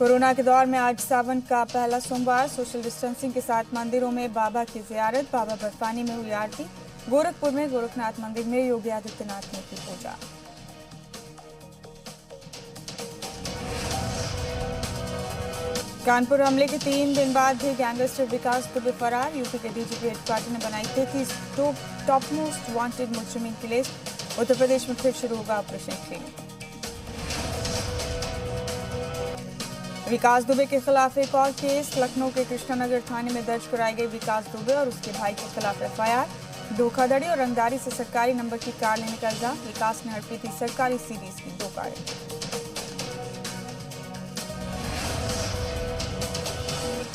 Corona के दौर में आज सावन का पहला सोमवार सोशल डिस्टेंसिंग के साथ मंदिरों में बाबा की जियारत, बाबा बर्फानी में हुई आरती। गोरखपुर में गोरखनाथ मंदिर में योगी आदित्यनाथ ने की पूजा। कानपुर हमले के 3 दिन बाद भी गैंगस्टर विकास दुबे फरार। यूपी के डीजीपी हेडक्वार्टर ने बनाई 33 टॉप मोस्ट वांटेड मुजरिमीन की लिस्ट। उत्तर प्रदेश में फिर शुरू होगा ऑपरेशन क्लीन। विकास दुबे के खिलाफ एक और केस। लखनऊ के कृष्णानगर थाने में दर्ज कराई गई विकास दुबे और उसके भाई के खिलाफ एफआईआर। धोखाधड़ी और रंगदारी से सरकारी नंबर की कार लेने का इल्जाम। विकास ने हड़पी थी सरकारी सीरीज की 2 कारें।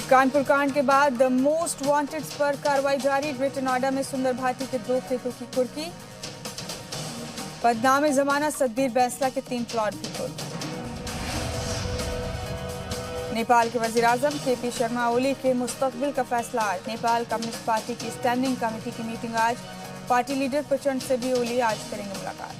कानपुर कांड के बाद द मोस्ट वांटेड पर कार्रवाई जारी। ग्रेटर नोएडा में सुंदर भाटी के 2 खेतों की कुर्की। बदनाम जमाना सदबीर बैंसला के 3 प्लॉट भी कुर्की। नेपाल के वजीर-आजम केपी शर्मा ओली के मुस्तकबिल का फैसला आज। नेपाल कम्युनिस्ट पार्टी की स्टैंडिंग कमेटी की मीटिंग आज। पार्टी लीडर प्रचंड से भी ओली आज करेंगे मुलाकात।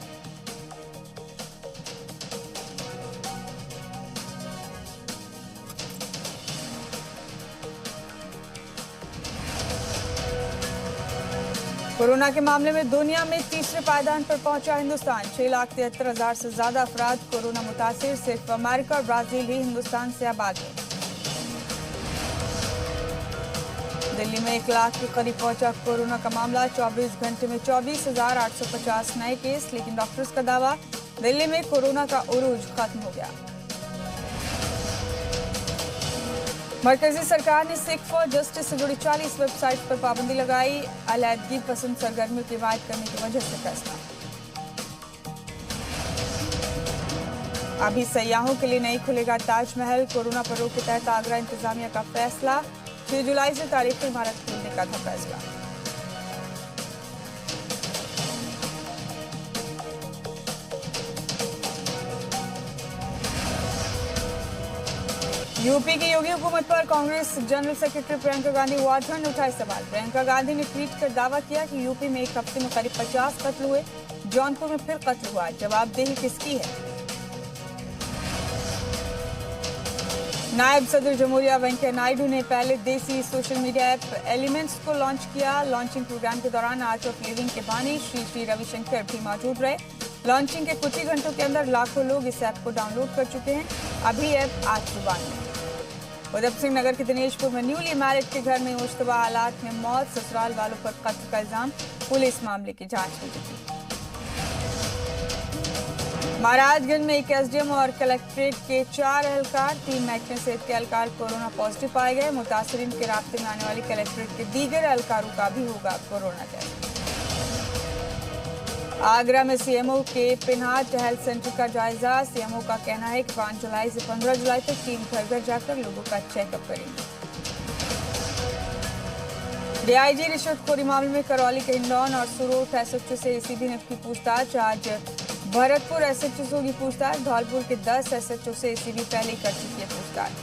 कोरोना के मामले में दुनिया में तीसरे पायदान पर पहुंचा हिंदुस्तान। 6,73,000 से ज्यादा अफराद कोरोना मुतासिर। सिर्फ अमेरिका और ब्राजील ही हिंदुस्तान से अब आगे। दिल्ली में 1 लाख के करीब पहुंचा कोरोना का मामला। 24 घंटे में 24,850 नए केस। लेकिन डॉक्टर्स का दावा, दिल्ली में कोरोना का उरूज खत्म हो गया। मरकजी सरकार ने सिख फॉर जस्टिस से जुड़ी 40 वेबसाइट पर पाबंदी लगाई। अलैदगी पसंद सरगर्मियों की हिमायत करने की वजह से फैसला। अभी सयाहों के लिए नहीं खुलेगा ताजमहल। कोरोना पर रोक के तहत आगरा इंतजामिया का फैसला। 6 जुलाई से तारीखी इमारत खोलने का था फैसला। यूपी की योगी हुकूमत पर कांग्रेस जनरल सेक्रेटरी प्रियंका गांधी वाड्रा ने उठाए सवाल। प्रियंका गांधी ने ट्वीट कर दावा किया कि यूपी में एक हफ्ते में करीब 50 कत्ल हुए। जौनपुर में फिर कत्ल हुआ। जवाबदेही किसकी है? नायब सदर जमहूरिया वेंकैया नायडू ने पहले देसी सोशल मीडिया ऐप एलिमेंट्स को लॉन्च किया। लॉन्चिंग प्रोग्राम के दौरान आर्ट ऑफ लिविंग के बानी श्री रविशंकर भी मौजूद रहे। लॉन्चिंग के कुछ ही घंटों के अंदर लाखों लोग इस ऐप को डाउनलोड कर चुके हैं। अभी ऐप आज जुबान में। उधम सिंह नगर के दिनेशपुर में न्यूली मैरिड के घर में मुश्तबा हालात में मौत। ससुराल वालों पर कत्ल का इल्जाम। पुलिस मामले की जांच में जुटी। महाराजगंज में एक एसडीएम और कलेक्ट्रेट के 4 एहलकार, 3 महकमे सेहत के एहलकार कोरोना पॉजिटिव पाए गए। मुतासरीन के राब्ते में आने वाली कलेक्ट्रेट के दीगर एहलकारों का भी होगा कोरोना टेस्ट। आगरा में सीएमओ के पिन्हाट हेल्थ सेंटर का जायजा। सीएमओ का कहना है कि 5 जुलाई से 15 जुलाई तक टीम घर घर जाकर लोगों का चेकअप करेंगे। डीआईजी रिश्वतखोरी मामले में करौली के हिंडौन और सुरोठ एसएचओ से एसीबी ने की पूछताछ। आज भरतपुर एसएचओ से होगी पूछताछ। धौलपुर के 10 एसएचओ से एसीबी पहले ही कर चुकी है पूछताछ।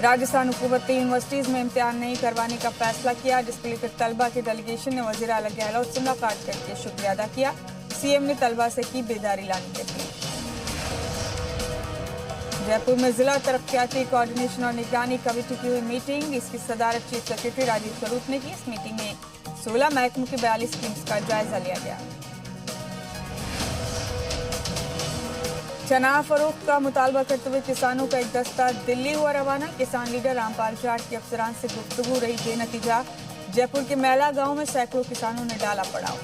राजस्थान हुकूमत ने यूनिवर्सिटीज में इम्तिहान नहीं करवाने का फैसला किया। जिसके लेकर तलबा के डेलीगेशन ने वजीर आला गहलोत से मुलाकात करके शुक्रिया अदा किया। सीएम ने तलबा से की बेदारी लाने की अपील। जयपुर में जिला तरक्याती कोऑर्डिनेशन और निगरानी कमेटी की हुई मीटिंग। इसकी सदारत चीफ सेक्रेटरी राजीव स्वरूप ने की। इस मीटिंग में 16 महकमों की 42 स्कीम्स का जायजा लिया गया। चना फरोख्त का मुतालबा करते हुए किसानों का एक दस्ता दिल्ली हुआ रवाना। किसान लीडर रामपाल जाट के अफसरान से गुफ्तगू रही बेनतीजा। जयपुर के मैला गांव में सैकड़ों किसानों ने डाला पड़ाव।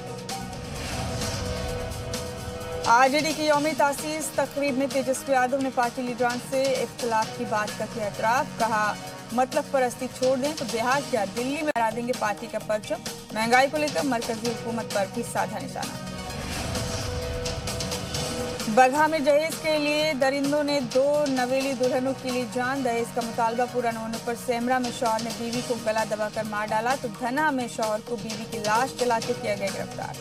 आरजेडी की यौमी तासीस तकरीब में तेजस्वी यादव ने पार्टी लीडरान से इख्तिलाफ की बात का किया एतराफ। कहा मतलब परस्ती छोड़ दें तो बिहार क्या दिल्ली में हरा देंगे पार्टी का परचम। महंगाई को लेकर मरकजी हुकूमत पर भी साधा निशाना। बगहा में दहेज के लिए दरिंदों ने 2 नवेली दुल्हनों के लिए जान। दहेज का मुतालबा पूरा न होने पर सेमरा में शौहर ने बीवी को गला दबाकर मार डाला तो धना में शौहर को बीवी की लाश जलाते किया गया गिरफ्तार।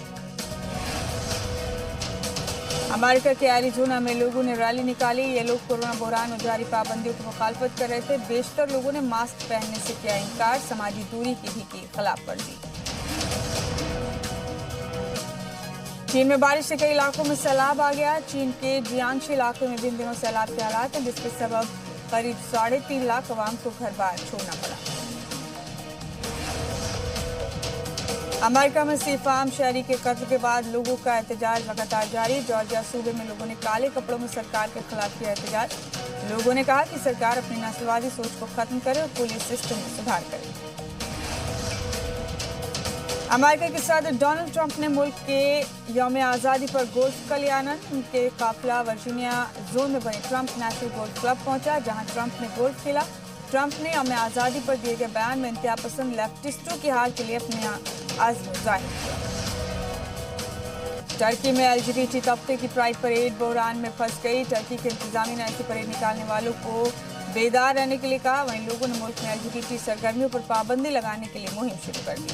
अमेरिका के एरिजोना में लोगों ने रैली निकाली। ये लोग कोरोना बहरान और जारी पाबंदियों की मुखालफत कर रहे थे। बेशतर लोगों ने मास्क पहनने से किया इनकार। समाजी दूरी की भी की खिलाफवर्जी। चीन में बारिश से कई इलाकों में सैलाब आ गया। चीन के जियांशी इलाके में भी इन दिनों सैलाब के हालात हैं, जिसके सबब करीब 3.5 लाख अवाम को घर बार छोड़ना पड़ा। अमेरिका में सीफाम शहरी के कत्ल के बाद लोगों का एहतजाज लगातार जारी। जॉर्जिया सूबे में लोगों ने काले कपड़ों में सरकार के खिलाफ किया एहतजाज। लोगों ने कहा कि सरकार अपनी नस्लवादी सोच को खत्म करे और पुलिस सिस्टम में सुधार करे। अमेरिका के सदर डोनाल्ड ट्रंप ने मुल्क के यौम आज़ादी पर गोल्फ का लिया आनंद। उनके काफिला वर्जीनिया जोन में बने ट्रंप नेशनल गोल्फ क्लब पहुंचा, जहां ट्रंप ने गोल्फ खेला। ट्रंप ने यौम आज़ादी पर दिए गए बयान में इंतहा पसंद लेफ्टिस्टों की हार के लिए अपने आज़म जाहिर किया। टर्की में LGBT तबके की प्राइड परेड बहरान में फंस गई। टर्की के इंतजामिया ने ऐसी परेड निकालने वालों को बेदार रहने के लिए कहा। वहीं लोगों ने मुल्क में LGBT सरगर्मियों पर पाबंदी लगाने के लिए मुहिम शुरू कर दी।